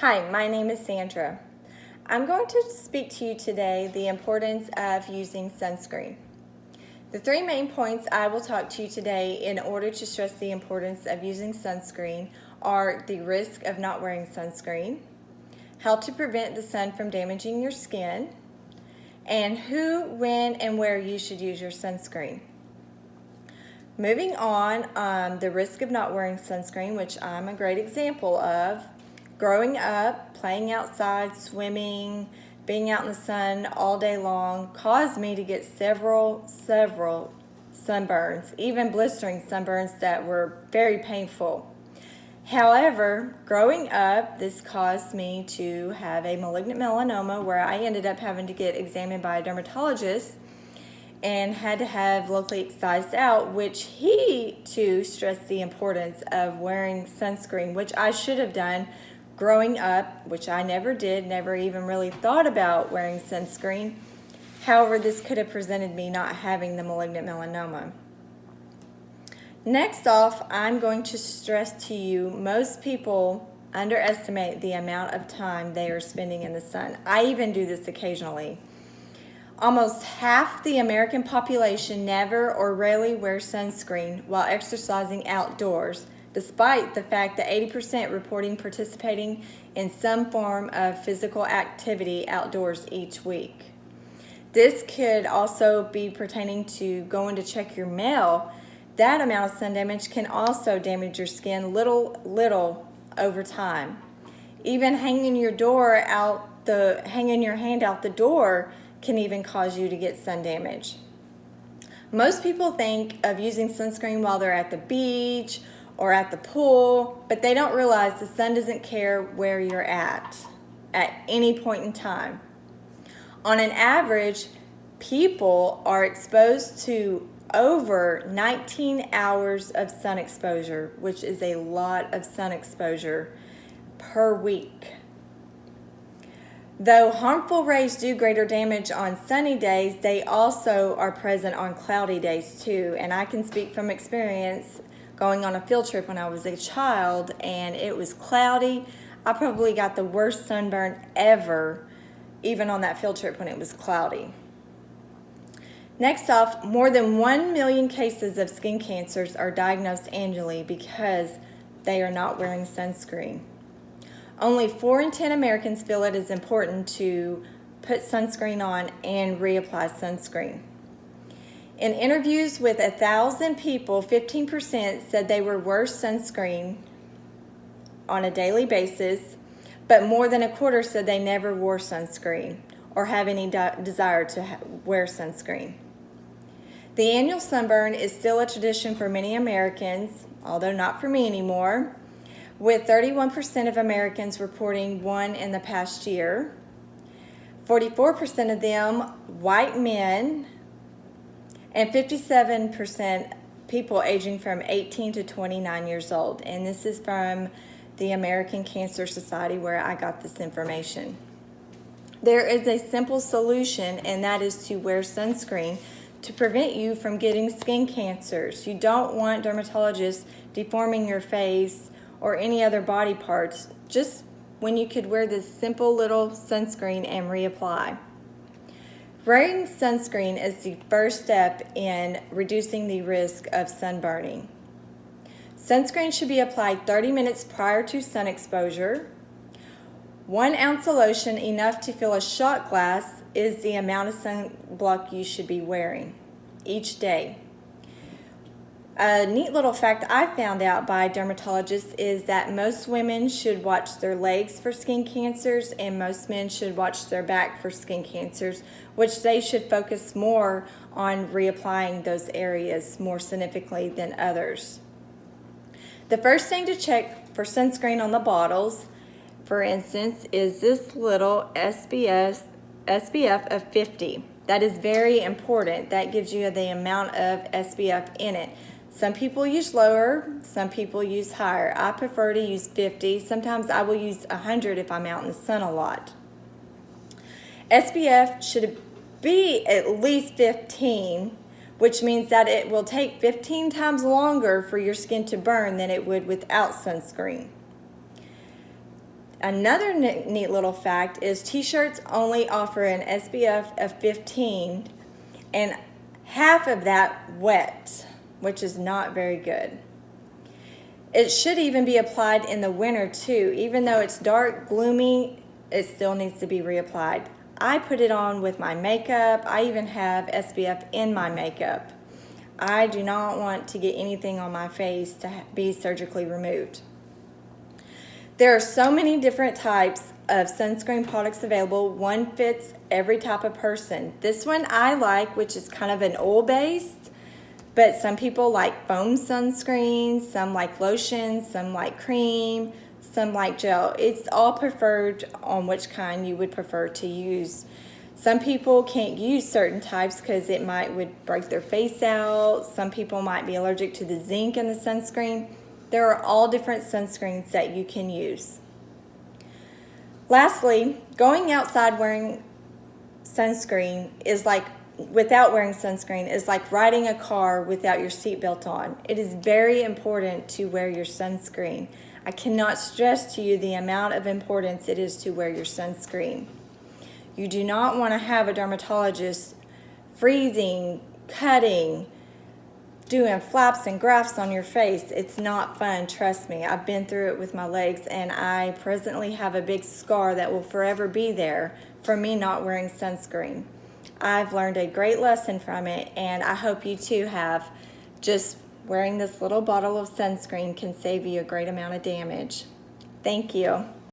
Hi, my name is Sandra. I'm going to speak to you today the importance of using sunscreen. The three main points I will talk to you today in order to stress the importance of using sunscreen are the risk of not wearing sunscreen, how to prevent the sun from damaging your skin, and who, when, and where you should use your sunscreen. Moving on, the risk of not wearing sunscreen, which I'm a great example of. Growing up, playing outside, swimming, being out in the sun all day long caused me to get several sunburns, even blistering sunburns that were very painful. However, growing up, this caused me to have a malignant melanoma where I ended up having to get examined by a dermatologist and had to have locally excised out, which he too stressed the importance of wearing sunscreen, which I should have done growing up, which I never did, never even really thought about wearing sunscreen. However, this could have prevented me not having the malignant melanoma. Next off, I'm going to stress to you, most people underestimate the amount of time they are spending in the sun. I even do this occasionally. Almost half the American population never or rarely wears sunscreen while exercising outdoors, despite the fact that 80% reporting participating in some form of physical activity outdoors each week. This could also be pertaining to going to check your mail. That amount of sun damage can also damage your skin little over time. Even hanging your hand out the door can even cause you to get sun damage. Most people think of using sunscreen while they're at the beach or at the pool, but they don't realize the sun doesn't care where you're at any point in time. On an average, people are exposed to over 19 hours of sun exposure, which is a lot of sun exposure per week. Though harmful rays do greater damage on sunny days, they also are present on cloudy days too. And I can speak from experience going on a field trip when I was a child and it was cloudy. I probably got the worst sunburn ever, even on that field trip when it was cloudy. Next off, more than 1 million cases of skin cancers are diagnosed annually because they are not wearing sunscreen. Only 4 in 10 Americans feel it is important to put sunscreen on and reapply sunscreen. In interviews with 1,000 people, 15% said they would wear sunscreen on a daily basis, but more than a quarter said they never wore sunscreen or have any desire to wear sunscreen. The annual sunburn is still a tradition for many Americans, although not for me anymore, with 31% of Americans reporting one in the past year, 44% of them white men, and 57% people aging from 18 to 29 years old. And this is from the American Cancer Society where I got this information. There is a simple solution, and that is to wear sunscreen to prevent you from getting skin cancers. You don't want dermatologists deforming your face or any other body parts, just when you could wear this simple little sunscreen and reapply. Wearing sunscreen is the first step in reducing the risk of sunburning. Sunscreen should be applied 30 minutes prior to sun exposure. 1 ounce of lotion, enough to fill a shot glass, is the amount of sunblock you should be wearing each day. A neat little fact I found out by dermatologists is that most women should watch their legs for skin cancers and most men should watch their back for skin cancers, which they should focus more on reapplying those areas more significantly than others. The first thing to check for sunscreen on the bottles, for instance, is this little SPF of 50. That is very important. That gives you the amount of SPF in it. Some people use lower, some people use higher. I prefer to use 50. Sometimes I will use 100 if I'm out in the sun a lot. SPF should be at least 15, which means that it will take 15 times longer for your skin to burn than it would without sunscreen. Another neat little fact is t-shirts only offer an SPF of 15 and half of that wet, which is not very good. It should even be applied in the winter too. Even though it's dark, gloomy, it still needs to be reapplied. I put it on with my makeup. I even have SPF in my makeup. I do not want to get anything on my face to be surgically removed. There are so many different types of sunscreen products available. One fits every type of person. This one I like, which is kind of an oil-based, but some people like foam sunscreens, some like lotion, some like cream, some like gel. It's all preferred on which kind you would prefer to use. Some people can't use certain types because it would break their face out. Some people might be allergic to the zinc in the sunscreen. There are all different sunscreens that you can use. Lastly, going outside wearing sunscreen is like, without wearing sunscreen is like riding a car without your seatbelt on. It is very important to wear your sunscreen. I cannot stress to you the amount of importance it is to wear your sunscreen. You do not want to have a dermatologist freezing, cutting, doing flaps and grafts on your face. It's not fun, trust me. I've been through it with my legs, and I presently have a big scar that will forever be there for me not wearing sunscreen. I've learned a great lesson from it, and I hope you too have. Just wearing this little bottle of sunscreen can save you a great amount of damage. Thank you.